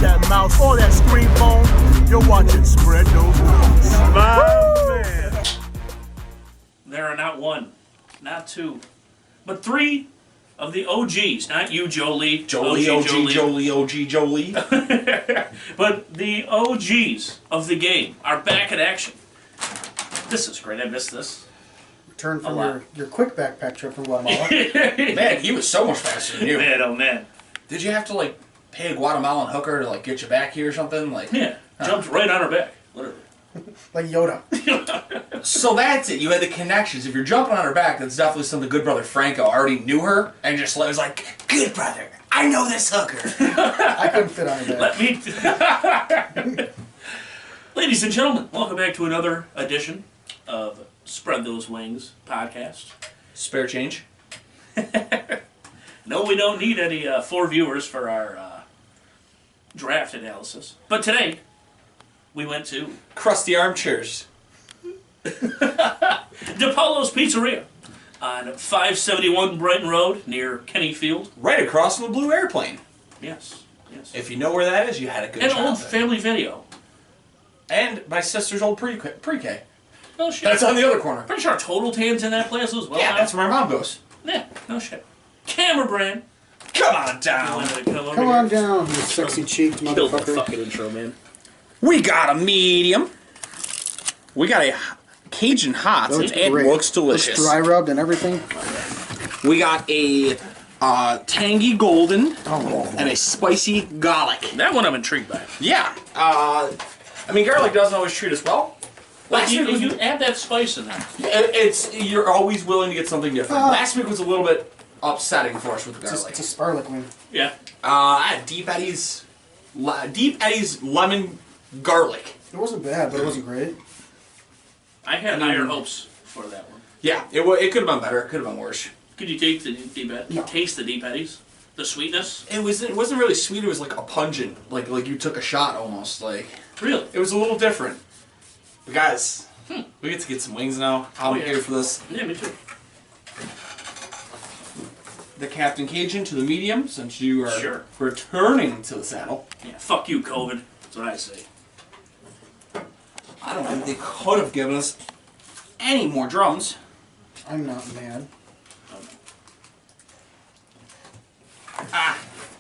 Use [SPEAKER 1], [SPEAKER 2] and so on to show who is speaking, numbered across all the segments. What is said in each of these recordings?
[SPEAKER 1] that mouse, or that screen phone, you're watching Spread Those Wings.
[SPEAKER 2] My man.
[SPEAKER 3] There are not one, not two, but three of the OGs. Not you, Jolie.
[SPEAKER 2] Jolie, OG, Jolie.
[SPEAKER 3] But the OGs of the game are back in action. This is great. I missed this.
[SPEAKER 4] Return from your quick backpack trip from Guatemala.
[SPEAKER 2] Man, he was so much faster than you.
[SPEAKER 3] Man, oh man.
[SPEAKER 2] Did you have to like pay a Guatemalan hooker to like get you back here or something? Like
[SPEAKER 3] Yeah, jumped right on her back, literally.
[SPEAKER 4] Like Yoda.
[SPEAKER 2] So that's it. You had the connections. If you're jumping on her back, that's definitely something good brother Franco already knew her and just was like, good brother, I know this hooker.
[SPEAKER 4] I couldn't fit on her back.
[SPEAKER 3] Let me. Ladies and gentlemen, welcome back to another edition of Spread Those Wings podcast.
[SPEAKER 2] Spare change?
[SPEAKER 3] No, we don't need any 4 viewers for our draft analysis. But today, we went to
[SPEAKER 2] Crusty armchairs.
[SPEAKER 3] DiPaulo's Pizzeria on 571 Brighton Road near Kenny Field.
[SPEAKER 2] Right across from the Blue Airplane.
[SPEAKER 3] Yes, yes.
[SPEAKER 2] If you know where that is, you had a good
[SPEAKER 3] An
[SPEAKER 2] childhood.
[SPEAKER 3] old family video.
[SPEAKER 2] And my sister's old pre-K.
[SPEAKER 3] No shit.
[SPEAKER 2] That's on the other corner.
[SPEAKER 3] Pretty sure Total Tan's in that place as well.
[SPEAKER 2] Yeah,
[SPEAKER 3] now.
[SPEAKER 2] that's where my mom goes.
[SPEAKER 3] Yeah, no shit. Camera brand.
[SPEAKER 2] Come on down.
[SPEAKER 4] Come on down, you sexy cheeked
[SPEAKER 3] Kill the
[SPEAKER 4] motherfucker.
[SPEAKER 3] fucking intro, man.
[SPEAKER 2] We got a medium. We got a Cajun hot.
[SPEAKER 4] Looks
[SPEAKER 2] It
[SPEAKER 4] great.
[SPEAKER 2] looks delicious.
[SPEAKER 4] Looks dry rubbed and everything.
[SPEAKER 2] We got a tangy golden
[SPEAKER 4] Oh,
[SPEAKER 2] and a spicy garlic.
[SPEAKER 3] That one I'm intrigued by.
[SPEAKER 2] Yeah. I mean, garlic doesn't always treat us well.
[SPEAKER 3] Like,
[SPEAKER 2] Last
[SPEAKER 3] you,
[SPEAKER 2] week was,
[SPEAKER 3] you add that spice in there.
[SPEAKER 2] you're always willing to get something different. Last week was a little bit upsetting for us with the garlic.
[SPEAKER 4] it's a sparlic wing.
[SPEAKER 3] Yeah.
[SPEAKER 2] I had Deep Eddy's lemon garlic.
[SPEAKER 4] It wasn't bad, but it wasn't great.
[SPEAKER 3] I had higher hopes for that one.
[SPEAKER 2] Yeah, it could have been better. It could have been worse.
[SPEAKER 3] Could you take the deep
[SPEAKER 4] No.
[SPEAKER 3] taste the deep eddies? The sweetness?
[SPEAKER 2] It wasn't really sweet. It was like a pungent, like you took a shot almost. Like
[SPEAKER 3] Really?
[SPEAKER 2] it was a little different. But guys, we get to get some wings now. I'm
[SPEAKER 3] yeah.
[SPEAKER 2] here for this.
[SPEAKER 3] Yeah, me too.
[SPEAKER 2] The Captain Cajun to the medium, since you are
[SPEAKER 3] Sure.
[SPEAKER 2] returning to the saddle.
[SPEAKER 3] Yeah, fuck you, COVID. That's what I say.
[SPEAKER 2] I don't think they could have given us any more drums.
[SPEAKER 4] I'm not mad.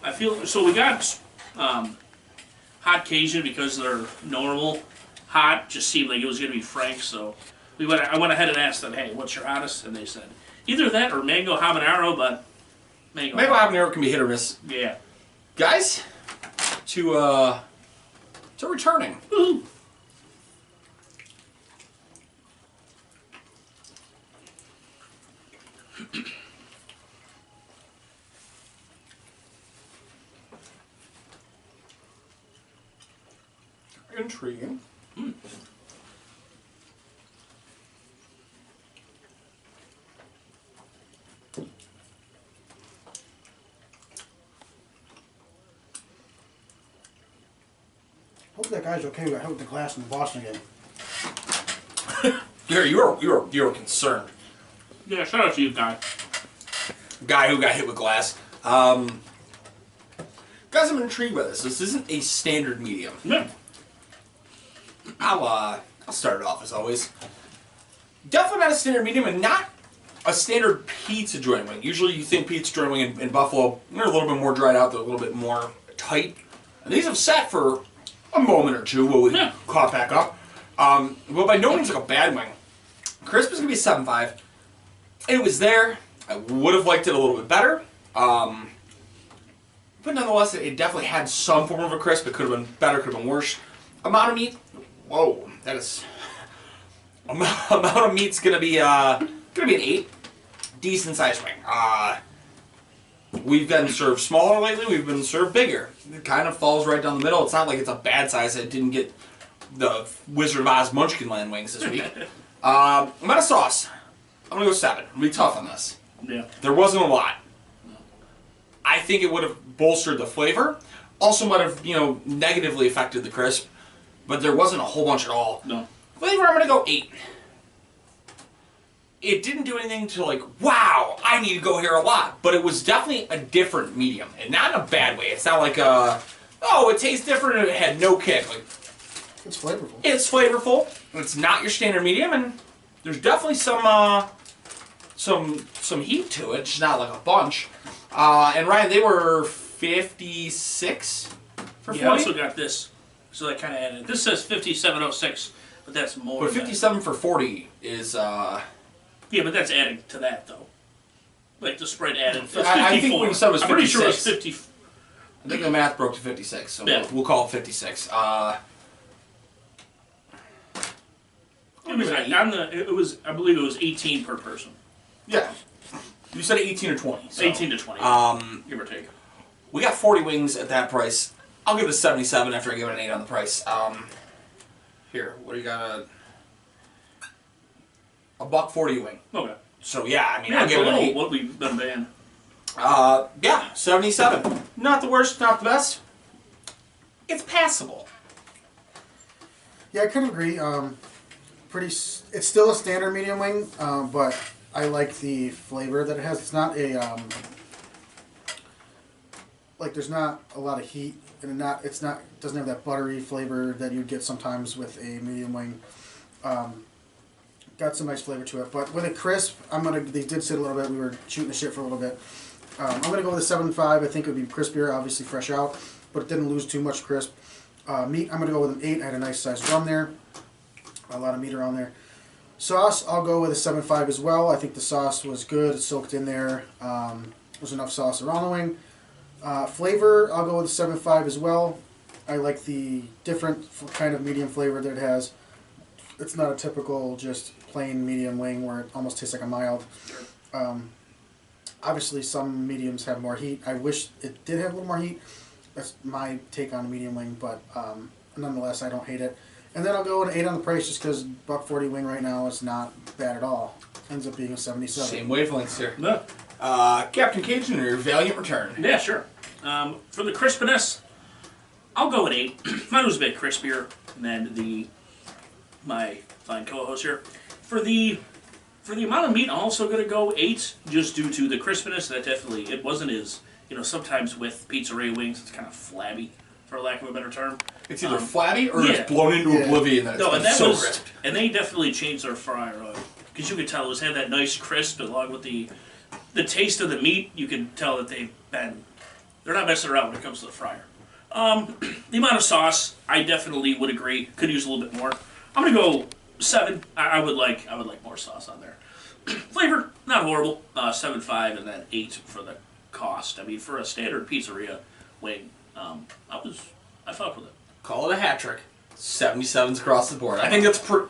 [SPEAKER 3] I feel so. We got hot Cajun because they're normal. Hot just seemed like it was gonna be frank, so I went ahead and asked them, "Hey, what's your hottest?" And they said either that or mango habanero, but mango
[SPEAKER 2] Habanero can be hit or miss.
[SPEAKER 3] Yeah.
[SPEAKER 2] Guys, to returning.
[SPEAKER 3] Woo.
[SPEAKER 2] Intriguing.
[SPEAKER 4] Hope that guy's okay with the glass in the Boston game.
[SPEAKER 2] You were concerned.
[SPEAKER 3] Yeah. Shout out to you, guy.
[SPEAKER 2] Guy who got hit with glass. Guys, I'm intrigued by this. This isn't a standard medium.
[SPEAKER 3] Yeah.
[SPEAKER 2] I'll start it off as always. Definitely not a standard medium and not a standard pizza joint wing. Usually you think pizza joint wing in Buffalo, they're a little bit more dried out, they're a little bit more tight. And these have sat for a moment or two while we caught back up. But by no means like a bad wing. Crisp is going to be a 7.5. It was there. I would have liked it a little bit better. But nonetheless, it definitely had some form of a crisp. It could have been better, could have been worse. Amount of meat, whoa, that is... Amount of meat's gonna be an 8. Decent sized wing. We've been served smaller lately, we've been served bigger. It kind of falls right down the middle. It's not like it's a bad size. I didn't get the Wizard of Oz Munchkinland wings this week. Amount of sauce, I'm gonna go 7. I'm gonna be tough on this.
[SPEAKER 3] Yeah.
[SPEAKER 2] There wasn't a lot. I think it would have bolstered the flavor. Also might have, negatively affected the crisp. But there wasn't a whole bunch at all.
[SPEAKER 3] No.
[SPEAKER 2] Flavor, I'm going to go 8. It didn't do anything to like, wow, I need to go here a lot. But it was definitely a different medium. And not in a bad way. It's not like Oh, it tastes different and it had no kick. Like,
[SPEAKER 4] It's flavorful.
[SPEAKER 2] it's flavorful. It's not your standard medium, and there's definitely some heat to it. Just not like a bunch. And Ryan, they were 56 for 40.
[SPEAKER 3] Yeah, I also got this, so that kind of added. This says 5706, but that's more.
[SPEAKER 2] But 57 for 40 is.
[SPEAKER 3] Yeah, but that's adding to that though. Like the spread added. So it's
[SPEAKER 2] I
[SPEAKER 3] 54.
[SPEAKER 2] think what you said was
[SPEAKER 3] I'm pretty sure
[SPEAKER 2] 56.
[SPEAKER 3] it's 50.
[SPEAKER 2] I think the math broke to 56, so
[SPEAKER 3] Yeah.
[SPEAKER 2] we'll call it 56.
[SPEAKER 3] It was I believe it was 18 per person.
[SPEAKER 2] Yeah. You said 18 or 20. So.
[SPEAKER 3] 18 to 20. Give or take.
[SPEAKER 2] We got 40 wings at that price. I'll give it a 77 after I give it an 8 on the price. Here, what do you got? A $1.40 wing.
[SPEAKER 3] Okay.
[SPEAKER 2] So yeah, I mean,
[SPEAKER 3] Yeah,
[SPEAKER 2] I'll
[SPEAKER 3] it's
[SPEAKER 2] give it an
[SPEAKER 3] below
[SPEAKER 2] 8.
[SPEAKER 3] what we've been paying.
[SPEAKER 2] Yeah, 77. Not the worst, not the best. It's passable.
[SPEAKER 4] Yeah, I kind of agree. It's still a standard medium wing, but I like the flavor that it has. It's not a like there's not a lot of heat, and it doesn't have that buttery flavor that you get sometimes with a medium wing. Got some nice flavor to it, but with a crisp, they did sit a little bit. We were shooting the shit for a little bit. I'm gonna go with a 7.5. I think it would be crispier, obviously fresh out, but it didn't lose too much crisp. Meat, I'm gonna go with an 8. I had a nice sized drum there, a lot of meat around there. Sauce, I'll go with a 7.5 as well. I think the sauce was good, it soaked in there. There's enough sauce around the wing. Flavor, I'll go with a 7.5 as well. I like the different kind of medium flavor that it has. It's not a typical just plain medium wing where it almost tastes like a mild. Obviously some mediums have more heat. I wish it did have a little more heat. That's my take on a medium wing, but nonetheless I don't hate it. And then I'll go with an 8 on the price just because $1.40 wing right now is not bad at all. Ends up being a 77.
[SPEAKER 2] Same wavelengths here.
[SPEAKER 3] No.
[SPEAKER 2] Captain Cajun, your valiant return.
[SPEAKER 3] Yeah, sure. For the crispiness, I'll go with 8. Mine was a bit crispier than my fine co-host here. For the amount of meat, I'm also going to go 8, just due to the crispiness. That definitely, it wasn't as, sometimes with pizzeria wings, it's kind of flabby, for lack of a better term.
[SPEAKER 2] It's either flabby or
[SPEAKER 3] yeah.
[SPEAKER 2] it's blown into oblivion. That
[SPEAKER 3] No, and that
[SPEAKER 2] so
[SPEAKER 3] was,
[SPEAKER 2] crisp.
[SPEAKER 3] and they definitely changed their fryer oil because you could tell it had that nice crisp along with the taste of the meat. You can tell that they're not messing around when it comes to the fryer. The amount of sauce, I definitely would agree, could use a little bit more. I'm gonna go 7. I would like more sauce on there. Flavor, not horrible. 7.5 and then 8 for the cost. I mean, for a standard pizzeria wing, I fuck with it.
[SPEAKER 2] Call it a hat trick. 77s across the board. I think that's I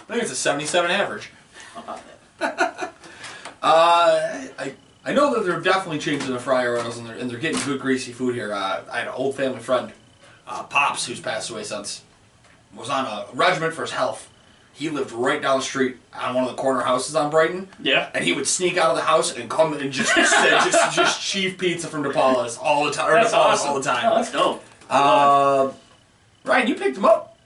[SPEAKER 2] think it's a 77 average.
[SPEAKER 3] How about that?
[SPEAKER 2] I know that they're definitely changing the fryer oils and they're getting good greasy food here. I had an old family friend, Pops, who's passed away since, was on a regiment for his health. He lived right down the street on one of the corner houses on Brighton.
[SPEAKER 3] Yeah.
[SPEAKER 2] And he would sneak out of the house and come and just chief pizza from DiPaulo's all the time.
[SPEAKER 3] That's awesome.
[SPEAKER 2] All the time.
[SPEAKER 3] Oh, that's dope.
[SPEAKER 2] Ryan, you picked them up.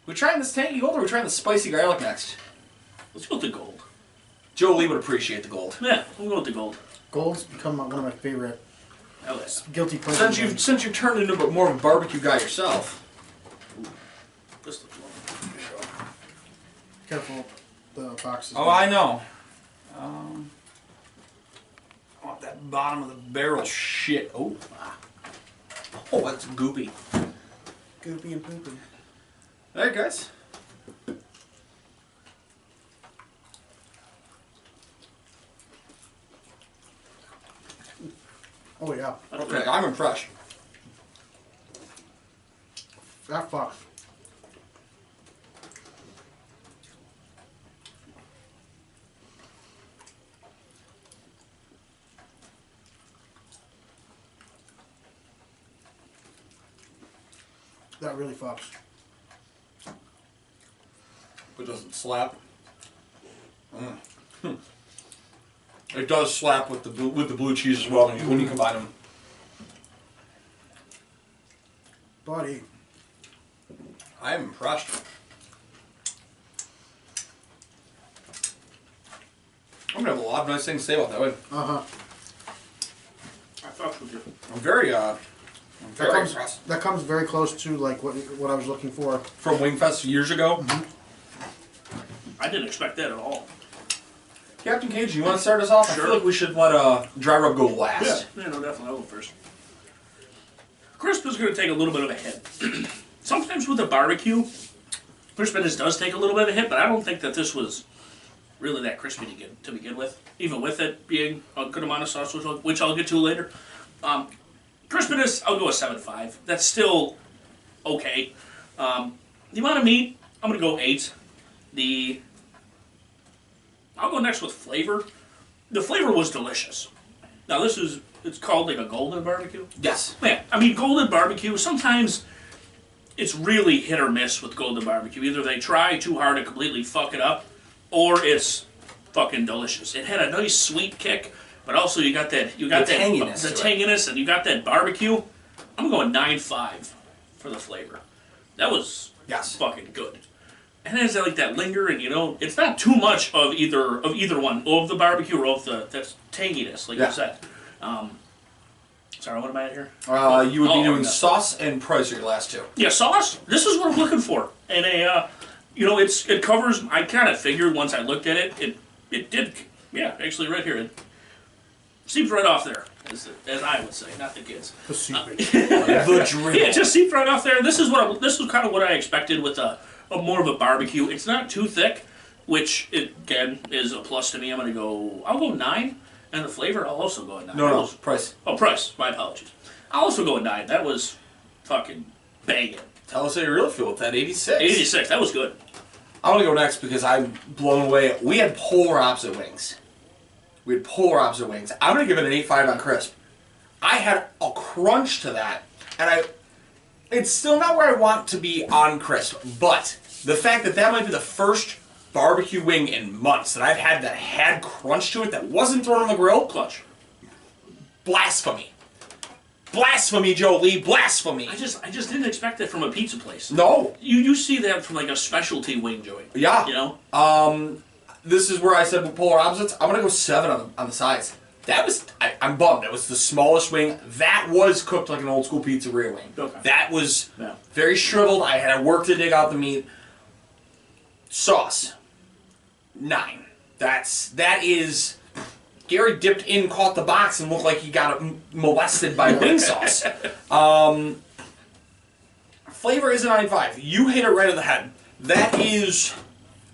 [SPEAKER 2] We trying this tangy gold or are we trying the spicy garlic next?
[SPEAKER 3] Let's go with the gold.
[SPEAKER 2] Joe Lee would appreciate the gold.
[SPEAKER 3] Yeah, we'll go with the gold.
[SPEAKER 4] Gold's become one of my favorite
[SPEAKER 3] Hell yes.
[SPEAKER 4] guilty pleasures.
[SPEAKER 2] Since you've turned into more of a barbecue guy yourself.
[SPEAKER 3] This looks lovely.
[SPEAKER 4] Careful, the boxes.
[SPEAKER 2] Oh, I know. I want that bottom of the barrel shit. Oh, oh, that's goopy.
[SPEAKER 4] Goopy and poopy.
[SPEAKER 2] All right, guys.
[SPEAKER 4] Oh yeah.
[SPEAKER 2] Okay, I'm impressed.
[SPEAKER 4] That fuck. That really fucks.
[SPEAKER 2] It doesn't slap. It does slap with the blue cheese as well when you combine them.
[SPEAKER 4] Buddy.
[SPEAKER 2] I am impressed. I'm gonna have a lot of nice things to say about that one.
[SPEAKER 4] Uh-huh.
[SPEAKER 3] I fucked with you.
[SPEAKER 2] I'm very Very impressed.
[SPEAKER 4] That comes very close to like what I was looking for.
[SPEAKER 2] From Wingfest years ago.
[SPEAKER 3] I didn't expect that at all.
[SPEAKER 2] Captain Cage, you want to start us off?
[SPEAKER 3] Sure.
[SPEAKER 2] I feel like we should let Dry Rub go last.
[SPEAKER 3] Yeah, no, definitely. I'll go first. Crisp is going to take a little bit of a hit. Sometimes with a barbecue, crispiness does take a little bit of a hit, but I don't think that this was really that crispy to begin with. Even with it being a good amount of sauce, which I'll get to later. Crispiness, I'll go with 7.5. That's still okay. The amount of meat, I'm going to go 8. I'll go next with flavor. The flavor was delicious. Now it's called like a golden barbecue.
[SPEAKER 2] Yes.
[SPEAKER 3] Yeah, I mean golden barbecue, sometimes it's really hit or miss with golden barbecue. Either they try too hard to completely fuck it up, or it's fucking delicious. It had a nice sweet kick, but also you got that tanginess, and you got that barbecue. I'm going 9.5 for the flavor. That was fucking good. And it has like that linger, and it's not too much of either one, of the barbecue or of that tanginess, like you said. Sorry, what am I at here?
[SPEAKER 2] You would be doing sauce and price are your last two.
[SPEAKER 3] Yeah, sauce. This is what I'm looking for, and it covers. I kind of figured once I looked at it, it did. Yeah, actually, right here, it seeps right off there, as I would say, not the kids.
[SPEAKER 4] The seepage.
[SPEAKER 2] The dribble.
[SPEAKER 3] Yeah, it just seeped right off there. And this is kind of what I expected with a more of a barbecue. It's not too thick, which again is a plus to me. I'll go 9. And the flavor, I'll also go at 9.
[SPEAKER 2] No, price.
[SPEAKER 3] Oh, price. My apologies. I'll also go at 9. That was fucking banging.
[SPEAKER 2] Tell us how you really feel with that 86.
[SPEAKER 3] 86. That was good.
[SPEAKER 2] I want to go next because I'm blown away. We had polar opposite wings. I'm going to give it an 8.5 on crisp. I had a crunch to that, and it's still not where I want to be on crisp, but the fact that might be the first barbecue wing in months that I've had that had crunch to it that wasn't thrown on the grill.
[SPEAKER 3] Clutch.
[SPEAKER 2] Blasphemy. Blasphemy, Jolie. Blasphemy.
[SPEAKER 3] I just didn't expect that from a pizza place.
[SPEAKER 2] No.
[SPEAKER 3] You see that from like a specialty wing joint.
[SPEAKER 2] Yeah. This is where I said with polar opposites. I'm gonna go 7 on the sides. That was I'm bummed. That was the smallest wing. That was cooked like an old school pizzeria wing.
[SPEAKER 3] Okay.
[SPEAKER 2] That was very shriveled. I had work to dig out the meat. Sauce. 9. That is. Gary dipped in, caught the box, and looked like he got molested by wing sauce. Flavor is a 9.5. You hit it right on the head. That is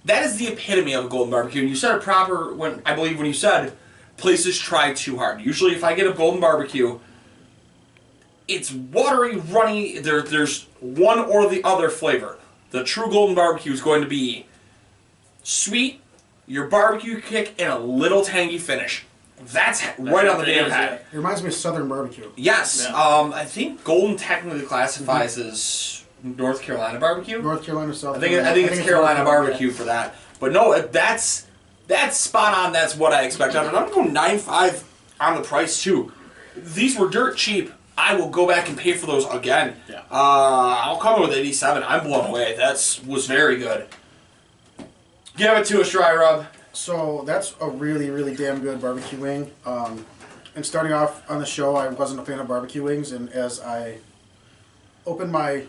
[SPEAKER 2] the epitome of a golden barbecue. And you said it proper when you said places try too hard. Usually, if I get a golden barbecue, it's watery, runny. There's one or the other flavor. The true golden barbecue is going to be sweet, your barbecue kick, and a little tangy finish. That's right on the damn head.
[SPEAKER 4] It reminds me of Southern barbecue.
[SPEAKER 2] Yes. Yeah. I think golden technically classifies as North Carolina barbecue.
[SPEAKER 4] North Carolina, South
[SPEAKER 2] I think it's Carolina barbecue for that. But no, that's spot on. That's what I expected. And I'm going 9.5 on the price too. These were dirt cheap. I will go back and pay for those again.
[SPEAKER 3] Yeah.
[SPEAKER 2] I'll come in with 87. I'm blown away. That was very good. Give it to us, Dry Rub.
[SPEAKER 4] So that's a really, really damn good barbecue wing. And starting off on the show, I wasn't a fan of barbecue wings, and as I opened my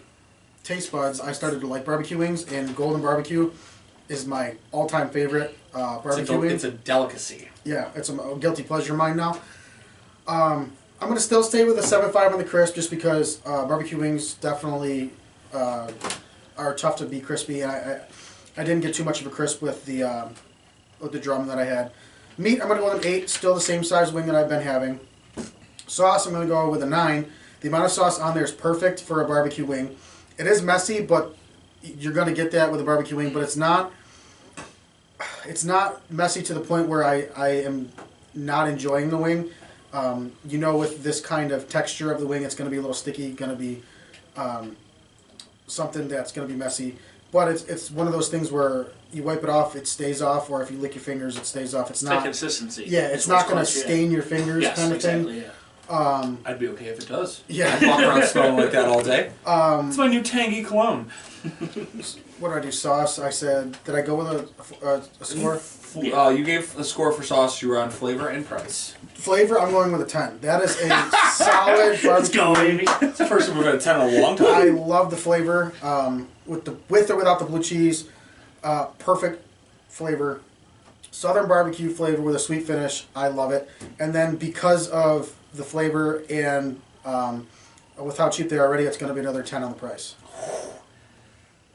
[SPEAKER 4] taste buds, I started to like barbecue wings, and golden barbecue is my all-time favorite barbecue wing.
[SPEAKER 2] It's a delicacy.
[SPEAKER 4] Yeah, it's a guilty pleasure of mine now. I'm going to still stay with a 7.5 on the crisp just because barbecue wings definitely are tough to be crispy, and I didn't get too much of a crisp with the drum that I had. Meat, I'm going to go with an 8, still the same size wing that I've been having. Sauce, I'm going to go with a 9. The amount of sauce on there is perfect for a barbecue wing. It is messy, but you're going to get that with a barbecue wing, but it's not messy to the point where I am not enjoying the wing. With this kind of texture of the wing, it's going to be a little sticky, going to be something that's going to be messy. But it's one of those things where you wipe it off, it stays off, or if you lick your fingers, it stays off. It's not
[SPEAKER 3] consistency.
[SPEAKER 4] Yeah, it's not going to stain your fingers, kind of thing.
[SPEAKER 3] Yeah.
[SPEAKER 2] I'd be okay if it does.
[SPEAKER 4] Yeah.
[SPEAKER 2] I'd walk around smelling like that all day. It's my new tangy cologne.
[SPEAKER 4] What did I do? Sauce. I said, did I go with a score?
[SPEAKER 3] Yeah.
[SPEAKER 2] You gave a score for sauce. You were on flavor and price.
[SPEAKER 4] Flavor, I'm going with a 10. That is a solid barbecue.
[SPEAKER 3] Let's go, baby.
[SPEAKER 2] It's the first time we've had a 10 in a long time.
[SPEAKER 4] I love the flavor. With or without the blue cheese, perfect flavor. Southern barbecue flavor with a sweet finish. I love it. And then because of the flavor and with how cheap they are already, it's going to be another 10 on the price.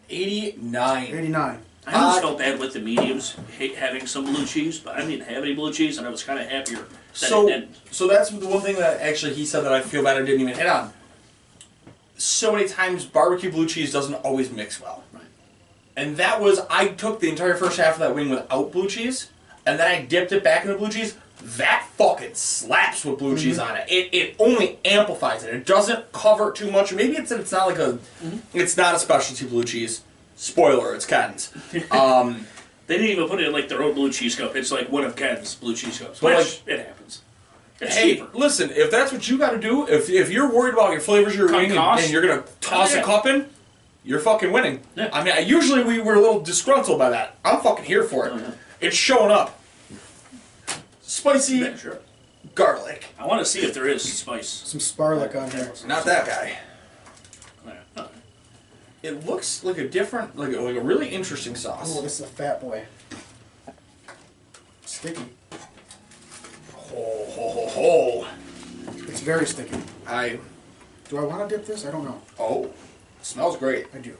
[SPEAKER 2] 89.
[SPEAKER 4] 89.
[SPEAKER 3] I always felt bad with the mediums having some blue cheese, but I didn't have any blue cheese, and I was kind of happier that it didn't.
[SPEAKER 2] So that's the one thing that actually he said that I feel bad I didn't even hit on. So many times barbecue blue cheese doesn't always mix well.
[SPEAKER 3] Right.
[SPEAKER 2] And that was, I took the entire first half of that wing without blue cheese, and then I dipped it back in the blue cheese. That fucking slaps with blue cheese on it. It only amplifies it. It doesn't cover too much. Maybe it's not like it's not a specialty blue cheese. Spoiler, it's Ken's.
[SPEAKER 3] They didn't even put it in like their own blue cheese cup. It's like one of Ken's blue cheese cups.
[SPEAKER 2] But
[SPEAKER 3] Which, it happens. It's
[SPEAKER 2] Hey,
[SPEAKER 3] cheaper.
[SPEAKER 2] listen, if that's what you got to do, if you're worried about your flavors you're wing and you're going to toss a cup in, you're fucking winning.
[SPEAKER 3] Yeah.
[SPEAKER 2] I mean, usually we were a little disgruntled by that. I'm fucking here for it.
[SPEAKER 3] Oh, yeah.
[SPEAKER 2] It's showing up. Spicy
[SPEAKER 3] Yeah, sure.
[SPEAKER 2] garlic.
[SPEAKER 3] I want to see if there is spice.
[SPEAKER 4] Some sparlic on here.
[SPEAKER 2] Not that guy.
[SPEAKER 3] Yeah. Oh.
[SPEAKER 2] It looks like a different, like a really interesting
[SPEAKER 4] Oh,
[SPEAKER 2] sauce.
[SPEAKER 4] this is a fat boy. Sticky.
[SPEAKER 2] Ho, ho, ho, ho.
[SPEAKER 4] It's very sticky.
[SPEAKER 2] Do
[SPEAKER 4] Do I want to dip this? I don't know.
[SPEAKER 2] Oh, it smells great.
[SPEAKER 4] I do.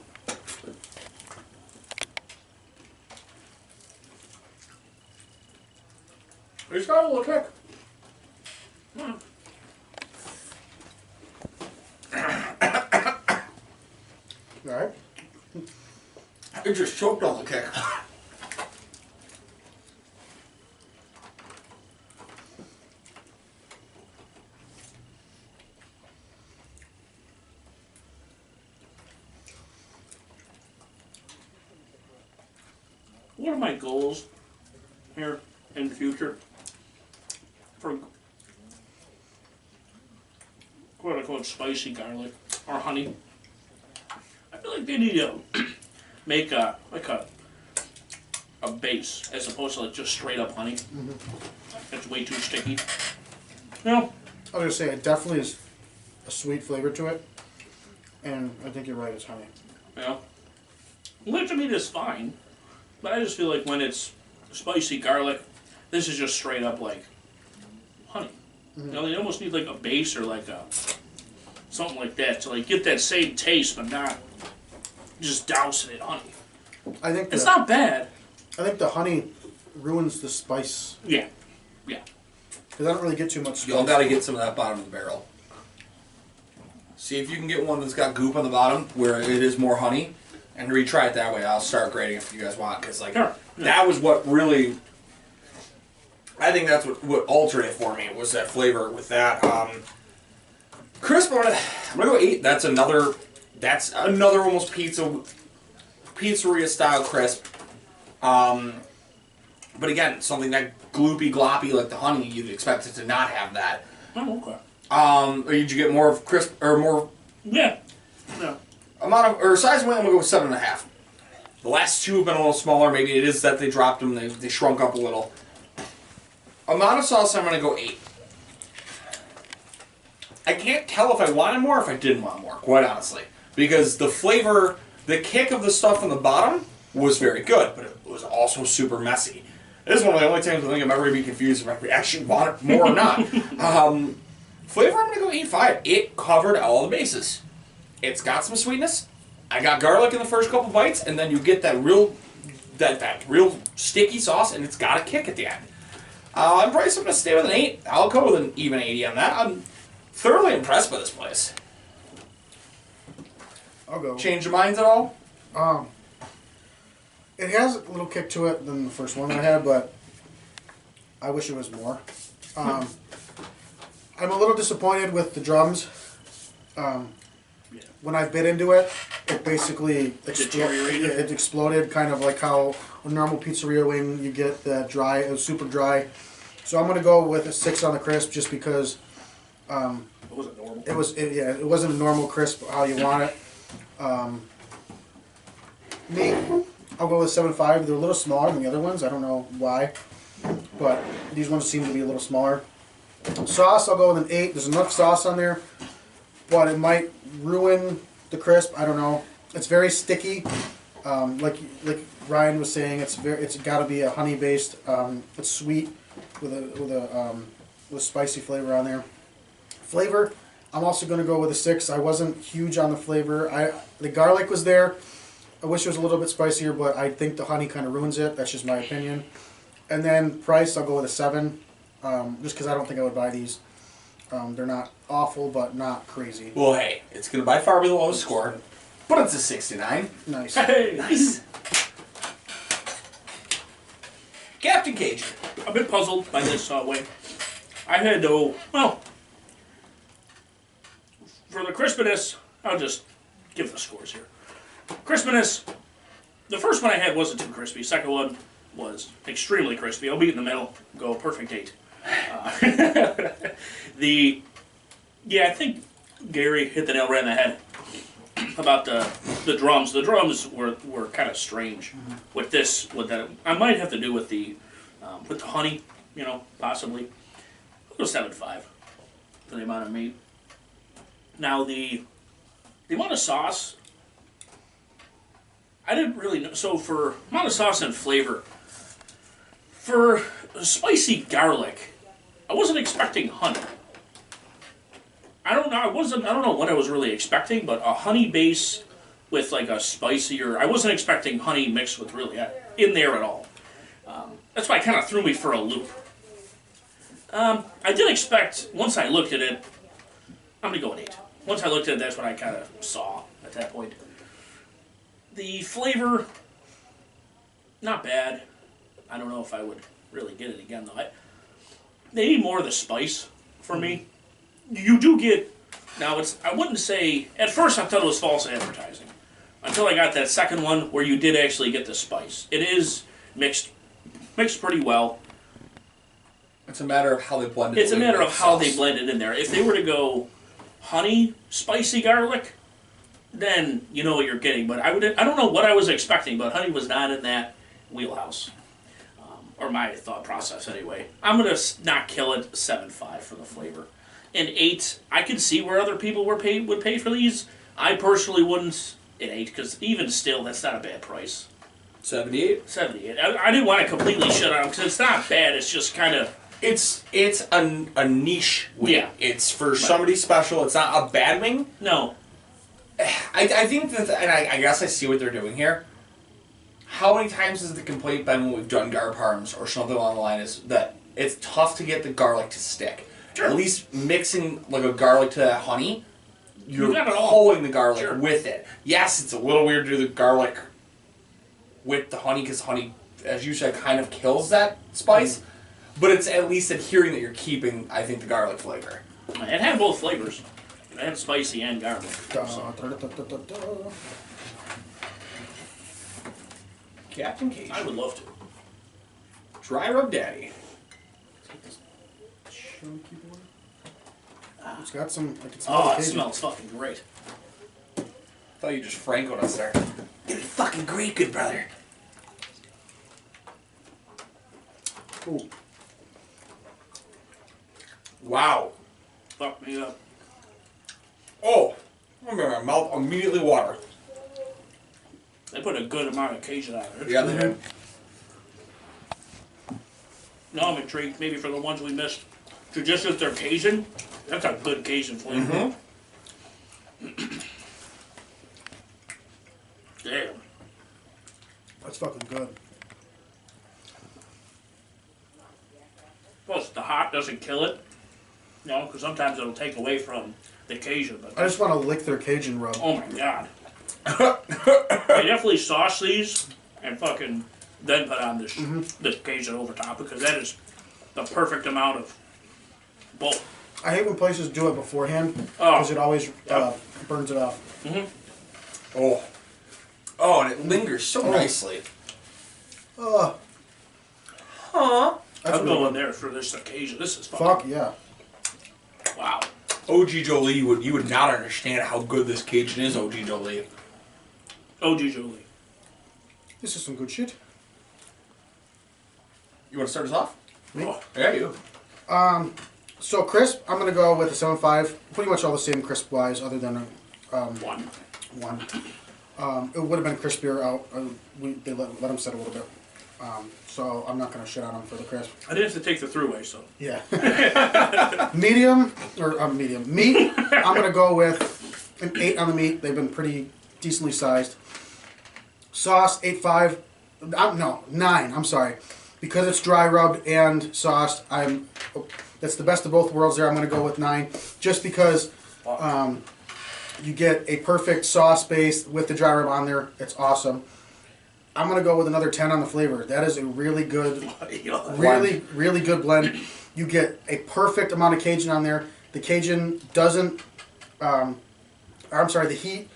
[SPEAKER 2] It's got a little kick.
[SPEAKER 4] Alright.
[SPEAKER 2] It just choked on the kick.
[SPEAKER 3] What are my goals here in the future for quote unquote spicy garlic or honey? I feel like they need to make a base as opposed to like just straight up honey. It's way too sticky. You know?
[SPEAKER 4] I was gonna say it definitely is a sweet flavor to it, and I think you're right. It's honey.
[SPEAKER 3] Yeah. Which I mean is fine, but I just feel like when it's spicy garlic, this is just straight up like honey. You know, they almost need like a base or like a something like that to like get that same taste, but not just douse it in honey.
[SPEAKER 4] I think
[SPEAKER 3] It's not bad.
[SPEAKER 4] I think the honey ruins the spice
[SPEAKER 3] Yeah, yeah.
[SPEAKER 4] because I don't really get too much spice.
[SPEAKER 2] Y'all got to get some of that bottom of the barrel. See if you can get one that's got goop on the bottom where it is more honey, and retry it that way. I'll start grading if you guys want, because like
[SPEAKER 3] Sure. Yeah.
[SPEAKER 2] that was what really. I think that's what altered it for me was that flavor with that. Crisp, I'm gonna go 8. That's another almost pizzeria style crisp. But again, something that gloopy gloppy like the honey, you'd expect it to not have that.
[SPEAKER 3] Oh, okay.
[SPEAKER 2] Or did you get more of crisp or more
[SPEAKER 3] Yeah. Yeah.
[SPEAKER 2] amount of or size wing? I'm gonna go with 7.5. The last two have been a little smaller. Maybe it is that they dropped them. They shrunk up a little. Amount of sauce, I'm gonna go 8. I can't tell if I wanted more or if I didn't want more, quite honestly, because the flavor, the kick of the stuff on the bottom was very good, but it was also super messy. This is one of the only times I think I'm ever gonna be confused if I actually want it more or not. Flavor, I'm gonna go 8.5. It covered all the bases. It's got some sweetness. I got garlic in the first couple bites, and then you get that real sticky sauce, and it's got a kick at the end. I'm probably going to stay with an 8. I'll go with an even 80 on that. I'm thoroughly impressed by this place.
[SPEAKER 4] I'll go.
[SPEAKER 2] Change your minds at all?
[SPEAKER 4] It has a little kick to it than the first one that I had, but I wish it was more. I'm a little disappointed with the drums. When I bit into it, it basically
[SPEAKER 3] Deteriorated?
[SPEAKER 4] it exploded, kind of like how a normal pizzeria wing you get the dry, it was super dry. So I'm gonna go with a 6 on the crisp, just because
[SPEAKER 3] It wasn't normal.
[SPEAKER 4] It wasn't a normal crisp how you want it. Meat, I'll go with 7.5. They're a little smaller than the other ones. I don't know why, but these ones seem to be a little smaller. Sauce, I'll go with an 8. There's enough sauce on there, but it might ruin the crisp. I don't know. It's very sticky. Like Ryan was saying, it's got to be a honey based. It's sweet with spicy flavor on there. Flavor, I'm also going to go with a 6. I wasn't huge on the flavor. The garlic was there. I wish it was a little bit spicier, but I think the honey kind of ruins it. That's just my opinion. And then price, I'll go with a 7, just because I don't think I would buy these. They're not awful, but not crazy.
[SPEAKER 2] Well, hey, it's going to by far be the lowest score, but it's a 69.
[SPEAKER 4] Nice.
[SPEAKER 3] Hey,
[SPEAKER 2] Nice. Captain Cajun.
[SPEAKER 3] a bit puzzled by this way. I had no, well, for the crispiness, I'll just give the scores here. Crispiness, the first one I had wasn't too crispy. Second one was extremely crispy. I'll be in the middle, go perfect 8. I think Gary hit the nail right in the head about the drums. The drums were kind of strange with this. With that, I might have to do with the honey, possibly. I'll go 7.5 for the amount of meat. Now the amount of sauce, I didn't really know. So for amount of sauce and flavor, for spicy garlic, I wasn't expecting honey. I don't know what I was really expecting, but a honey base with like a spicier. I wasn't expecting honey mixed with really in there at all. That's why it kind of threw me for a loop. I did expect, once I looked at it, I'm gonna go with 8. Once I looked at it, that's what I kind of saw at that point. The flavor, not bad. I don't know if I would really get it again though. Maybe more of the spice for me. You do get, now I wouldn't say, at first I thought it was false advertising. Until I got that second one where you did actually get the spice. It is mixed pretty well.
[SPEAKER 2] It's a matter of how they blend it.
[SPEAKER 3] It's a matter of how they blend it in there. If they were to go honey, spicy garlic, then you know what you're getting. But I don't know what I was expecting, but honey was not in that wheelhouse. Or my thought process anyway. I'm going to not kill it, 7.5 for the flavor. And 8, I can see where other people would pay for these. I personally wouldn't at 8, because even still, that's not a bad price.
[SPEAKER 2] 78?
[SPEAKER 3] 78. I didn't want to completely shut on them, because it's not bad, it's just kind of...
[SPEAKER 2] It's a niche wing.
[SPEAKER 3] Yeah.
[SPEAKER 2] It's for somebody special. It's not a bad wing.
[SPEAKER 3] No.
[SPEAKER 2] I think that, and I guess I see what they're doing here. How many times has the complaint been when we've done garb parms or something along the line is that it's tough to get the garlic to stick. Sure. At least mixing like a garlic to that honey, you're pulling the garlic with it. Yes, it's a little weird to do the garlic with the honey because honey, as you said, kind of kills that spice. But it's at least adhering that you're keeping, I think, the garlic flavor.
[SPEAKER 3] It had both flavors. It had spicy and garlic.
[SPEAKER 2] Captain Cajun.
[SPEAKER 3] I would love to.
[SPEAKER 2] Dry rub daddy.
[SPEAKER 4] It's got some. I can smell
[SPEAKER 3] Oh,
[SPEAKER 4] the
[SPEAKER 3] it
[SPEAKER 4] Cajun.
[SPEAKER 3] smells fucking great.
[SPEAKER 2] Thought you just Francoed us there. It's fucking great, good brother.
[SPEAKER 4] Ooh.
[SPEAKER 2] Wow.
[SPEAKER 3] Fuck me up.
[SPEAKER 2] Oh, my mouth immediately water.
[SPEAKER 3] They put a good amount of Cajun on it.
[SPEAKER 2] Yeah, they did.
[SPEAKER 3] Now I'm intrigued, maybe for the ones we missed. To just if they're Cajun, that's a good Cajun flavor. Damn.
[SPEAKER 4] That's fucking good.
[SPEAKER 3] Plus, the hot doesn't kill it. Because sometimes it'll take away from the Cajun. But
[SPEAKER 4] I just want to lick their Cajun rub.
[SPEAKER 3] oh my god. I definitely sauce these and fucking then put on this Cajun over top because that is the perfect amount of both.
[SPEAKER 4] I hate when places do it beforehand because it always burns it off.
[SPEAKER 2] Oh, and it lingers so nicely.
[SPEAKER 4] Huh.
[SPEAKER 3] I'm
[SPEAKER 4] That's really
[SPEAKER 3] going
[SPEAKER 4] good.
[SPEAKER 3] there for this occasion. This is fucking...
[SPEAKER 4] Fuck yeah.
[SPEAKER 3] Wow.
[SPEAKER 2] OG Jolie, you would not understand how good this Cajun is, OG Jolie.
[SPEAKER 3] OG Jolie.
[SPEAKER 4] This is some good shit.
[SPEAKER 2] You want to start us off?
[SPEAKER 4] Me?
[SPEAKER 2] Oh, yeah, you.
[SPEAKER 4] So crisp, I'm gonna go with a 7.5. Pretty much all the same crisp wise, other than
[SPEAKER 3] One.
[SPEAKER 4] It would have been crispier out. They let them set a little bit. So I'm not gonna shit on them for the crisp.
[SPEAKER 3] I didn't have to take the throughway, so.
[SPEAKER 4] Yeah. Medium or medium meat. I'm gonna go with an 8 on the meat. They've been pretty decently sized. Sauce 8.5. No, 9. I'm sorry, because it's dry rubbed and sauced. That's the best of both worlds. There, I'm gonna go with 9, just because you get a perfect sauce base with the dry rub on there. It's awesome. I'm gonna go with another 10 on the flavor. That is a really good, really good blend. You get a perfect amount of Cajun on there. The Cajun doesn't, the heat,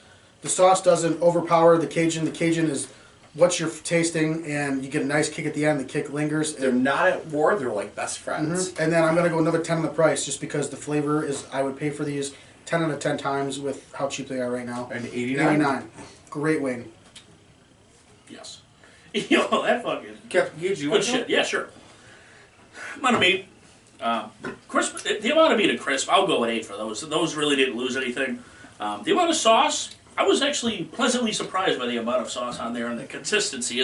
[SPEAKER 4] the sauce doesn't overpower the Cajun. The Cajun is what you're tasting, and you get a nice kick at the end. The kick lingers.
[SPEAKER 2] They're not at war. They're like best friends.
[SPEAKER 4] And then I'm gonna go another 10 on the price, just because the flavor is. I would pay for these 10 out of 10 times with how cheap they are right now.
[SPEAKER 2] And 89.
[SPEAKER 4] 89. Great wing.
[SPEAKER 3] Yes. Yo, that fucking.
[SPEAKER 2] Captain Gage, you
[SPEAKER 3] Good
[SPEAKER 2] want to?
[SPEAKER 3] shit. Yeah, sure. Amount of meat. Crisp. The amount of meat and crisp, I'll go with 8 for those. Those really didn't lose anything. The amount of sauce, I was actually pleasantly surprised by the amount of sauce on there and the consistency.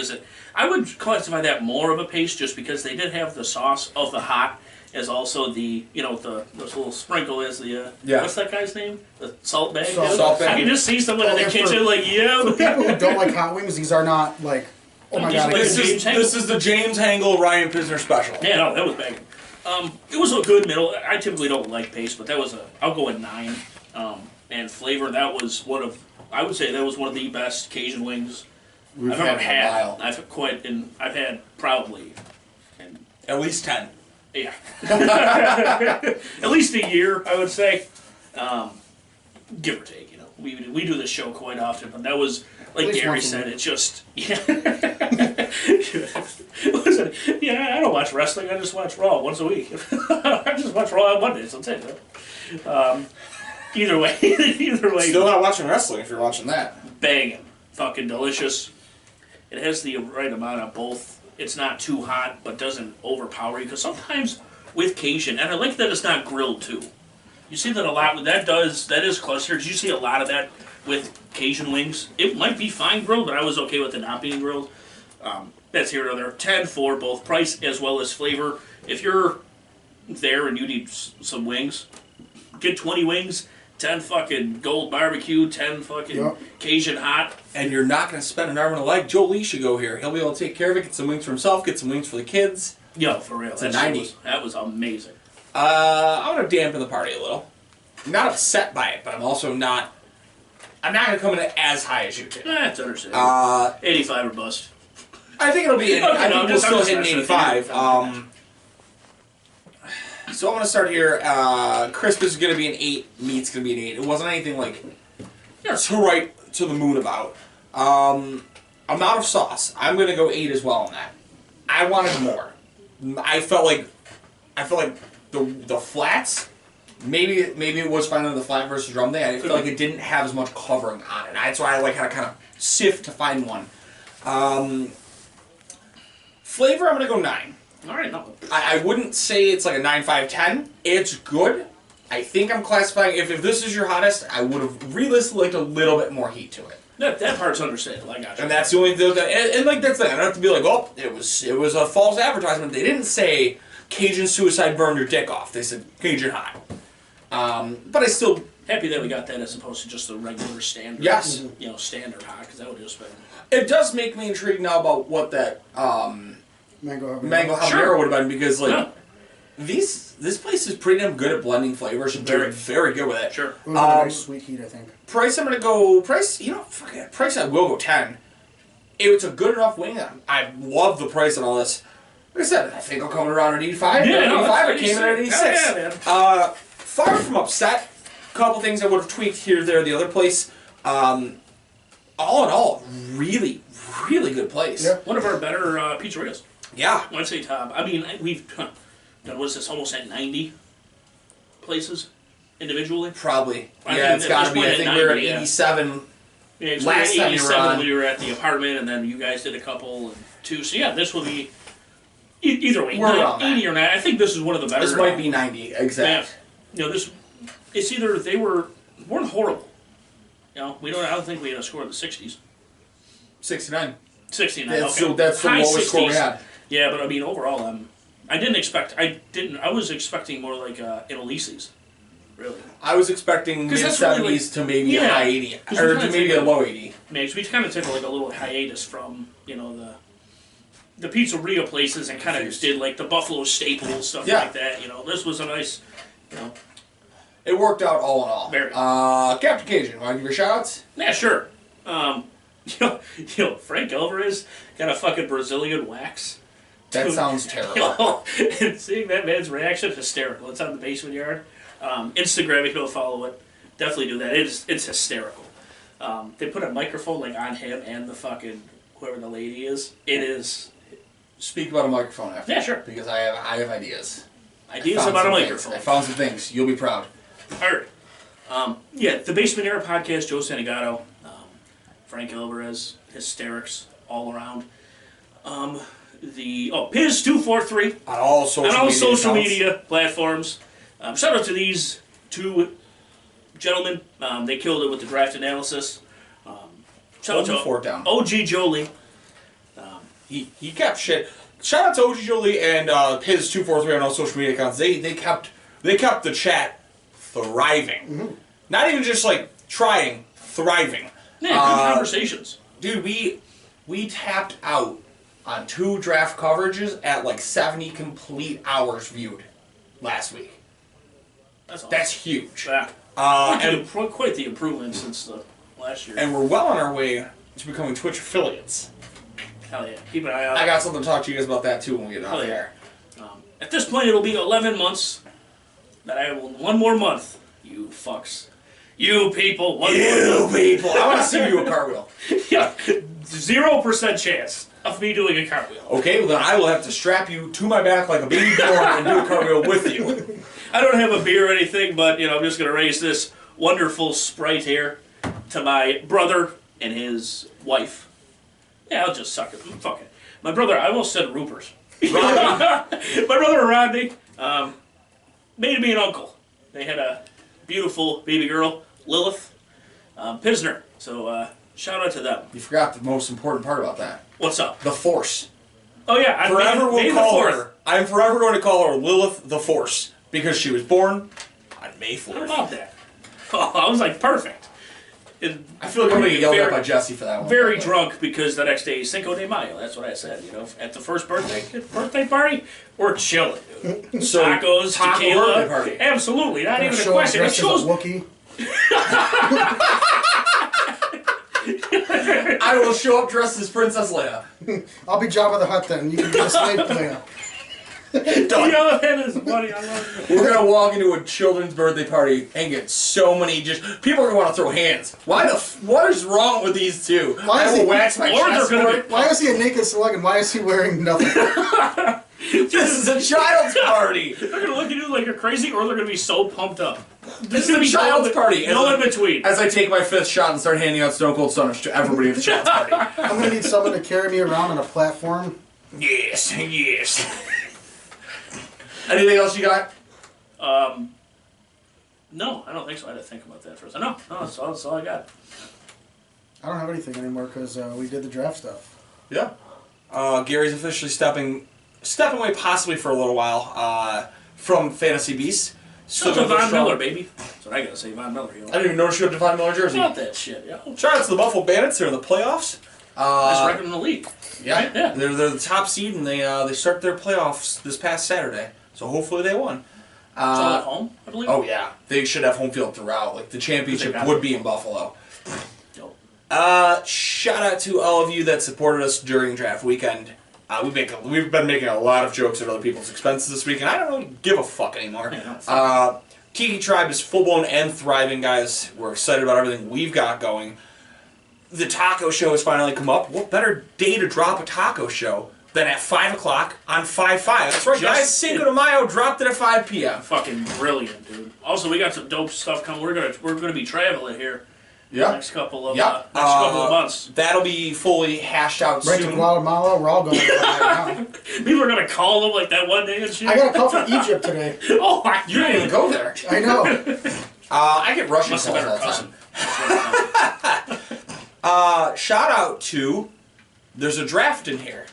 [SPEAKER 3] I would classify that more of a paste, just because they did have the sauce of the hot as also the, this little sprinkle as the, what's that guy's name? The salt bag?
[SPEAKER 4] Salt
[SPEAKER 2] bag.
[SPEAKER 3] I can just see someone in the kitchen like, yeah.
[SPEAKER 4] For people who don't like hot wings, these are not like, oh my god.
[SPEAKER 2] This is the James Hangle Ryan Pisner special.
[SPEAKER 3] Yeah, no, that was banging. It was a good middle. I typically don't like paste, but that was I'll go with 9. And flavor, that was I would say that was one of the best Cajun wings I've ever had. I've had probably.
[SPEAKER 2] At least 10.
[SPEAKER 3] Yeah. At least a year, I would say. Give or take, We do this show quite often, but that was, like Gary said, it just, Listen, I don't watch wrestling, I just watch Raw once a week. I just watch Raw on Mondays, that's it. Either way.
[SPEAKER 2] Still not watching wrestling if you're watching that.
[SPEAKER 3] Banging. Fucking delicious. It has the right amount of both. It's not too hot, but doesn't overpower you. Because sometimes with Cajun, and I like that it's not grilled too. You see that a lot. That is clustered. You see a lot of that with Cajun wings. It might be fine grilled, but I was okay with it not being grilled. That's here or there. 10 for both price as well as flavor. If you're there and you need some wings, get 20 wings. 10 fucking gold barbecue, 10 fucking Cajun hot.
[SPEAKER 2] And you're not going to spend an arm and a leg. Joe Lee should go here. He'll be able to take care of it, get some wings for himself, get some wings for the kids.
[SPEAKER 3] Yo, for real.
[SPEAKER 2] It's a 90.
[SPEAKER 3] That was amazing.
[SPEAKER 2] I'm going to dampen the party a little. I'm not upset by it, but I'm also not... I'm not going to come in as high as you did.
[SPEAKER 3] That's understandable. 85 or bust.
[SPEAKER 2] I think it'll be... I think we'll still hit an 85. So I'm going to start here. Crisp is going to be an 8. Meat's going to be an 8. It wasn't anything like to right to the moon about. Amount of sauce. I'm going to go 8 as well on that. I wanted more. I felt like the flats. Maybe it was fine on the flat versus drum thing. I felt like it didn't have as much covering on it. That's why I had to kind of sift to find one. Flavor. I'm going to go 9.
[SPEAKER 3] All right, no.
[SPEAKER 2] I wouldn't say it's like a 9, 5, 10. It's good. I think I'm classifying, if this is your hottest, I would have realistically liked a little bit more heat to it.
[SPEAKER 3] That part's understandable. I got you.
[SPEAKER 2] And that's the only thing. And like that's the thing. I don't have to be like, oh, it was a false advertisement. They didn't say Cajun suicide burn your dick off. They said Cajun hot. But I still
[SPEAKER 3] happy that we got that as opposed to just the regular standard.
[SPEAKER 2] Yes.
[SPEAKER 3] Standard hot, because that would have just been.
[SPEAKER 2] It does make me intrigued now about what that mango habanero would have been, because this place is pretty damn good at blending flavors and very, very good with it.
[SPEAKER 3] Sure.
[SPEAKER 4] It was a nice sweet heat, I think.
[SPEAKER 2] Price, I'm gonna go price. Price. I will go 10. It's a good enough wing. I love the price on all this. Like I said, I think I'll come around at 85.
[SPEAKER 3] Yeah,
[SPEAKER 2] 85. I came in at 86.
[SPEAKER 3] Yeah,
[SPEAKER 2] far from upset. A couple things I would have tweaked here, there, the other place. All in all, really, really good place.
[SPEAKER 3] Yeah. One of our better pizzerias.
[SPEAKER 2] Yeah.
[SPEAKER 3] I'd say top. I mean, we've done, what is this, almost at 90 places? individually?
[SPEAKER 2] Probably.
[SPEAKER 3] I
[SPEAKER 2] Yeah,
[SPEAKER 3] think
[SPEAKER 2] it's
[SPEAKER 3] at
[SPEAKER 2] got
[SPEAKER 3] this
[SPEAKER 2] to be.
[SPEAKER 3] point
[SPEAKER 2] I
[SPEAKER 3] at
[SPEAKER 2] think we were at
[SPEAKER 3] 90, yeah.
[SPEAKER 2] 87.
[SPEAKER 3] Yeah, it's
[SPEAKER 2] Last time you were
[SPEAKER 3] 87
[SPEAKER 2] on.
[SPEAKER 3] when we were at the apartment, and then you guys did a couple and 2. So yeah, this will be either way,
[SPEAKER 2] We're around
[SPEAKER 3] 80 or 90. I think this is one of the better.
[SPEAKER 2] This might be 90, exact.
[SPEAKER 3] Yeah, you know, this. It's either they weren't horrible. You know, I don't think we had a score in the 60s.
[SPEAKER 2] 69.
[SPEAKER 3] 69.
[SPEAKER 2] That's,
[SPEAKER 3] okay.
[SPEAKER 2] so that's the
[SPEAKER 3] High
[SPEAKER 2] lowest score we
[SPEAKER 3] 60s.
[SPEAKER 2] had.
[SPEAKER 3] Yeah, but I mean overall, I was expecting more like an Elise's. Really.
[SPEAKER 2] I was expecting
[SPEAKER 3] 'Cause
[SPEAKER 2] mid
[SPEAKER 3] that's really
[SPEAKER 2] 70s to maybe
[SPEAKER 3] yeah.
[SPEAKER 2] a high 80,
[SPEAKER 3] 'Cause
[SPEAKER 2] or
[SPEAKER 3] we're
[SPEAKER 2] to
[SPEAKER 3] trying to
[SPEAKER 2] maybe
[SPEAKER 3] take
[SPEAKER 2] a low 80.
[SPEAKER 3] Maybe we kind of took like a little hiatus from the pizzeria places and kind of just did like the Buffalo staples stuff
[SPEAKER 2] Yeah.
[SPEAKER 3] like that. You know, this was a nice, you know.
[SPEAKER 2] It worked out all in all.
[SPEAKER 3] Very.
[SPEAKER 2] Captain Cajun, want to give your shout-outs?
[SPEAKER 3] Yeah, sure. You know, Frank Alvarez got a fucking Brazilian wax.
[SPEAKER 2] That
[SPEAKER 3] Dude,
[SPEAKER 2] sounds
[SPEAKER 3] you
[SPEAKER 2] terrible.
[SPEAKER 3] know, and seeing that man's reaction, hysterical. It's on the basement yard. Instagram, if you don't follow it, definitely do that. It's hysterical. They put a microphone like on him and the fucking whoever the lady is. It is.
[SPEAKER 2] Speak about a microphone after.
[SPEAKER 3] Yeah, sure.
[SPEAKER 2] Because I have ideas.
[SPEAKER 3] Ideas
[SPEAKER 2] Found
[SPEAKER 3] about a
[SPEAKER 2] some things.
[SPEAKER 3] microphone.
[SPEAKER 2] I found some things. You'll be proud.
[SPEAKER 3] Alright. Yeah, the Basement Era podcast, Joe Santagato, Frank Alvarez, hysterics all around. Piz243
[SPEAKER 2] On all social
[SPEAKER 3] media platforms. Shout out to these two gentlemen. They killed it with the draft analysis. Shout out
[SPEAKER 2] Hold the
[SPEAKER 3] to
[SPEAKER 2] fort down.
[SPEAKER 3] OG Jolie.
[SPEAKER 2] He kept shit. Shout out to OG Jolie and his 243 on all social media accounts. They kept the chat thriving.
[SPEAKER 3] Mm-hmm.
[SPEAKER 2] Not even just like trying, thriving.
[SPEAKER 3] Yeah, good conversations.
[SPEAKER 2] Dude, we tapped out on 2 draft coverages at like 70 complete hours viewed last week.
[SPEAKER 3] That's awesome.
[SPEAKER 2] That's huge.
[SPEAKER 3] Yeah.
[SPEAKER 2] And
[SPEAKER 3] Quite the improvement since the last year.
[SPEAKER 2] and we're well on our way to becoming Twitch affiliates.
[SPEAKER 3] Hell yeah. Keep an eye out.
[SPEAKER 2] I got something to talk to you guys about that too when we get out
[SPEAKER 3] Hell yeah.
[SPEAKER 2] there.
[SPEAKER 3] At this point, it'll be 11 months that I will. One more month. You fucks. You people. One more month.
[SPEAKER 2] people! I want to see you do a cartwheel.
[SPEAKER 3] Yeah. 0% chance of me doing a cartwheel.
[SPEAKER 2] Okay, well then I will have to strap you to my back like a baby born and do a cartwheel with you.
[SPEAKER 3] I don't have a beer or anything, but you know, I'm just gonna raise this wonderful Sprite here to my brother and his wife. Yeah, I'll just suck it. Fuck it. My brother, I almost said Rupert. My brother Rodney made me an uncle. They had a beautiful baby girl, Lilith Pisner. So shout out to them.
[SPEAKER 2] You forgot the most important part about that.
[SPEAKER 3] What's up?
[SPEAKER 2] The Force.
[SPEAKER 3] Oh yeah, I
[SPEAKER 2] Forever
[SPEAKER 3] May
[SPEAKER 2] will
[SPEAKER 3] the
[SPEAKER 2] call
[SPEAKER 3] 4th.
[SPEAKER 2] her. I'm forever going to call her Lilith the Force because she was born on May
[SPEAKER 3] How
[SPEAKER 2] 4th.
[SPEAKER 3] about that? Oh, I was like perfect.
[SPEAKER 2] I feel like I'm going to get yelled at by Jesse for that one.
[SPEAKER 3] Very drunk because the next day is Cinco de Mayo. That's what I said. You know, at the first birthday party, we're chilling, dude.
[SPEAKER 2] So,
[SPEAKER 3] Tacos,
[SPEAKER 2] taco
[SPEAKER 3] tequila,
[SPEAKER 2] birthday party.
[SPEAKER 3] absolutely, not even a
[SPEAKER 4] Show up
[SPEAKER 3] question. It
[SPEAKER 4] dressed as a
[SPEAKER 3] shows.
[SPEAKER 4] Wookiee.
[SPEAKER 2] I will show up dressed as Princess Leia.
[SPEAKER 4] I'll be Jabba the Hutt then. You can be a slave player.
[SPEAKER 3] You know, that is funny. I love it.
[SPEAKER 2] We're going to walk into a children's birthday party and get so many people are going to want to throw hands. What is wrong with these two?
[SPEAKER 4] Why is
[SPEAKER 2] I will
[SPEAKER 4] he-
[SPEAKER 2] wax my
[SPEAKER 3] or
[SPEAKER 2] chest
[SPEAKER 3] they're gonna
[SPEAKER 2] for it.
[SPEAKER 4] Why is he a naked slug and why is he wearing nothing?
[SPEAKER 2] This is a child's party.
[SPEAKER 3] They're gonna look at you like you're crazy, or they're gonna be so pumped up.
[SPEAKER 2] This is a child's party.
[SPEAKER 3] No in between.
[SPEAKER 2] As I take my 5th shot and start handing out Stone Cold Stunners to everybody at the child's party.
[SPEAKER 4] I'm gonna need someone to carry me around on a platform.
[SPEAKER 2] Yes, yes. Anything else you got?
[SPEAKER 3] No, I don't think so. I had to think about that for a second. No, that's all I got.
[SPEAKER 4] I don't have anything anymore because we did the draft stuff.
[SPEAKER 2] Yeah. Gary's officially stepping away possibly for a little while from Fantasy Beasts.
[SPEAKER 3] Still to Von Miller, baby. That's what I gotta say, Von Miller. You know?
[SPEAKER 2] I didn't even notice you had a Devon Miller jersey.
[SPEAKER 3] Not that shit, yo.
[SPEAKER 2] Shout out to the Buffalo Bandits. They're in the playoffs.
[SPEAKER 3] Best record in the league.
[SPEAKER 2] Yeah.
[SPEAKER 3] Right? Yeah.
[SPEAKER 2] They're the top seed, and they start their playoffs this past Saturday. So hopefully they won.
[SPEAKER 3] It's all at home, I believe.
[SPEAKER 2] Oh yeah, they should have home field throughout. Like the championship would be in Buffalo.
[SPEAKER 3] Dope.
[SPEAKER 2] Shout out to all of you that supported us during draft weekend. We've been making a lot of jokes at other people's expenses this week, and I don't really give a fuck anymore.
[SPEAKER 3] Yeah,
[SPEAKER 2] Kiki Tribe is full blown and thriving, guys. We're excited about everything we've got going. The taco show has finally come up. What better day to drop a taco show then at 5 o'clock on 5-5. That's right, guys. Cinco de Mayo dropped it at 5 p.m.
[SPEAKER 3] Fucking brilliant, dude. Also, we got some dope stuff coming. We're gonna be traveling here.
[SPEAKER 2] Yeah.
[SPEAKER 3] Next couple of months.
[SPEAKER 2] That'll be fully hashed out
[SPEAKER 4] Right
[SPEAKER 2] soon.
[SPEAKER 4] to Guatemala, we're all going right now.
[SPEAKER 3] People are gonna call them like that one day and shit.
[SPEAKER 4] I got a call from Egypt today.
[SPEAKER 3] Oh my god.
[SPEAKER 2] You didn't even go there.
[SPEAKER 4] I know.
[SPEAKER 2] I get Russian
[SPEAKER 3] Must
[SPEAKER 2] calls
[SPEAKER 3] have been
[SPEAKER 2] all
[SPEAKER 3] her
[SPEAKER 2] the
[SPEAKER 3] cousin.
[SPEAKER 2] time. Shout out to, there's a draft in here.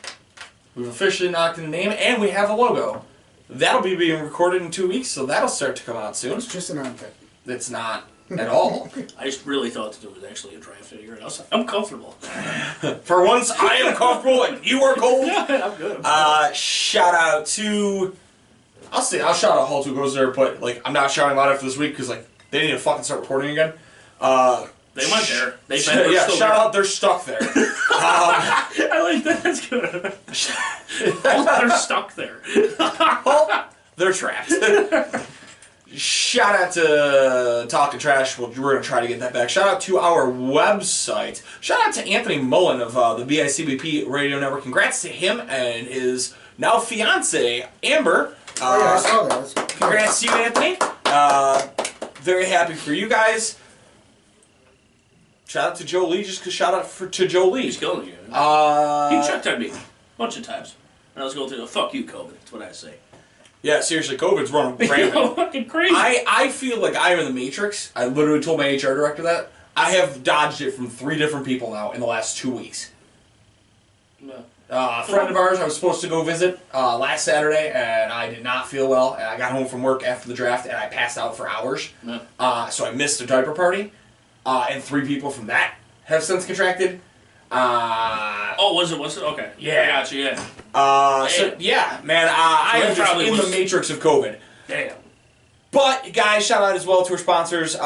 [SPEAKER 2] We've officially knocked in the name, and we have a logo. That'll be being recorded in 2 weeks, so thattle start to come out soon.
[SPEAKER 4] It's just an armpit.
[SPEAKER 2] It's not at all.
[SPEAKER 3] I just really thought that it was actually a draft figure, and I was like, I'm comfortable.
[SPEAKER 2] For once, I am comfortable and you are cold.
[SPEAKER 3] Yeah, I'm good.
[SPEAKER 2] Shout out to, I'll shout out Halt Who Goes There, but like I'm not shouting about it for this week because like they need to fucking start recording again.
[SPEAKER 3] They went there. They've been
[SPEAKER 2] Yeah,
[SPEAKER 3] still
[SPEAKER 2] shout
[SPEAKER 3] there.
[SPEAKER 2] out, they're stuck there.
[SPEAKER 3] I like that. That's good. They're stuck there.
[SPEAKER 2] Well, they're trapped. Shout out to Talking Trash. We're going to try to get that back. Shout out to our website. Shout out to Anthony Mullen of the BICBP Radio Network. Congrats to him and his now fiance, Amber.
[SPEAKER 4] Oh yeah, I saw that. That's
[SPEAKER 2] Congrats to you, Anthony. Very happy for you guys. Shout out to Joe Lee, just because shout out to Joe Lee.
[SPEAKER 3] He's killing you. He checked on me a bunch of times. And I was going through the fuck you, COVID. That's what I say.
[SPEAKER 2] Yeah, seriously, COVID's running rampant.
[SPEAKER 3] Fucking crazy.
[SPEAKER 2] I feel like I'm in the Matrix. I literally told my HR director that. I have dodged it from 3 different people now in the last 2 weeks.
[SPEAKER 3] No.
[SPEAKER 2] A friend of ours I was supposed to go visit last Saturday, and I did not feel well. And I got home from work after the draft, and I passed out for hours.
[SPEAKER 3] No.
[SPEAKER 2] So I missed the diaper party. And 3 people from that have since contracted.
[SPEAKER 3] Was it? Okay.
[SPEAKER 2] Yeah.
[SPEAKER 3] I got you, yeah.
[SPEAKER 2] So, yeah, man, I am just in the matrix of COVID.
[SPEAKER 3] Damn.
[SPEAKER 2] But, guys, shout out as well to our sponsors.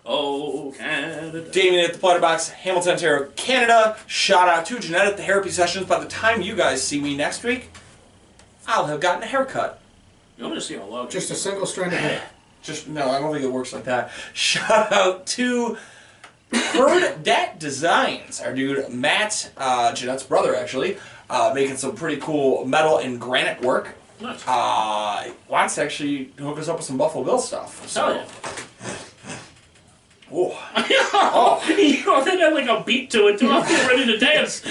[SPEAKER 3] Oh, Canada.
[SPEAKER 2] Damien at the Platter Box, Hamilton, Ontario, Canada. Shout out to Jeanette at the Therapy Sessions. By the time you guys see me next week, I'll have gotten a haircut.
[SPEAKER 3] You want me to see how loud?
[SPEAKER 4] just a single strand of hair.
[SPEAKER 2] No, I don't think it works like that. Shout out to Bird Dat Designs. Our dude Matt, Jeanette's brother actually, making some pretty cool metal and granite work.
[SPEAKER 3] Nice.
[SPEAKER 2] Wants to actually hook us up with some Buffalo Bill stuff. So.
[SPEAKER 3] Hell yeah.
[SPEAKER 2] Oh.
[SPEAKER 3] Oh. You know, that had like a beat to it too. I'm getting ready to dance.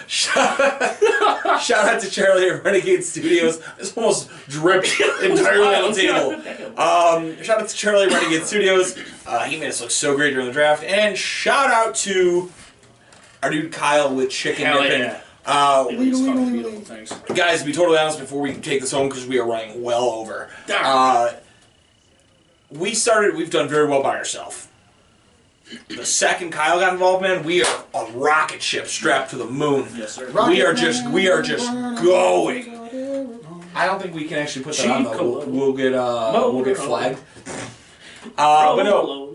[SPEAKER 2] Shout out to Charlie at Renegade Studios. This almost dripped entirely on the table. Shout out to Charlie at Renegade Studios. He made us look so great during the draft. And shout out to our dude Kyle with Chicken
[SPEAKER 3] Hell
[SPEAKER 2] Dipping.
[SPEAKER 3] yeah.
[SPEAKER 2] Guys,
[SPEAKER 3] Fucking beautiful things.
[SPEAKER 2] to be totally honest, before we take this home, because we are running well over, we've done very well by ourselves. The second Kyle got involved, man, we are a rocket ship strapped to the moon.
[SPEAKER 3] Yes, sir.
[SPEAKER 2] We are just going. I don't think we can actually put that on though. We'll get flagged. But no,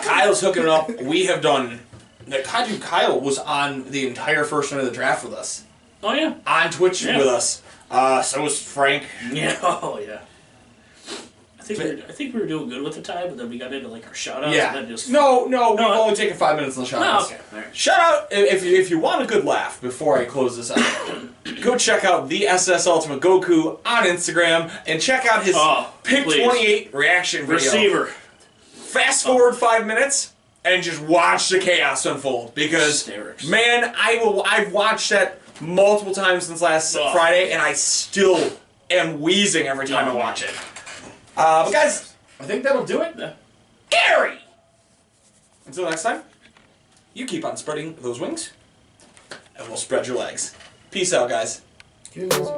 [SPEAKER 2] Kyle's hooking it up. We have done. Kyle was on the entire first round of the draft with us.
[SPEAKER 3] Oh yeah.
[SPEAKER 2] On Twitch with us. So was Frank.
[SPEAKER 3] Yeah. Oh yeah. I think we were doing good with the time, but then we got into like our shout outs and then just
[SPEAKER 2] We've only taken 5 minutes on the shout outs.
[SPEAKER 3] okay. All right.
[SPEAKER 2] Shout out if you want a good laugh before I close this out. Go check out the SS Ultimate Goku on Instagram and check out his Pick 28 reaction video.
[SPEAKER 3] Receiver.
[SPEAKER 2] Fast forward 5 minutes and just watch the chaos unfold because
[SPEAKER 3] Hysterics.
[SPEAKER 2] man, I've watched that multiple times since last Friday and I still am wheezing every time I watch it. But guys, I think that'll do it. Gary! Until next time, you keep on spreading those wings, and we'll spread your legs. Peace out, guys.
[SPEAKER 4] Cheers.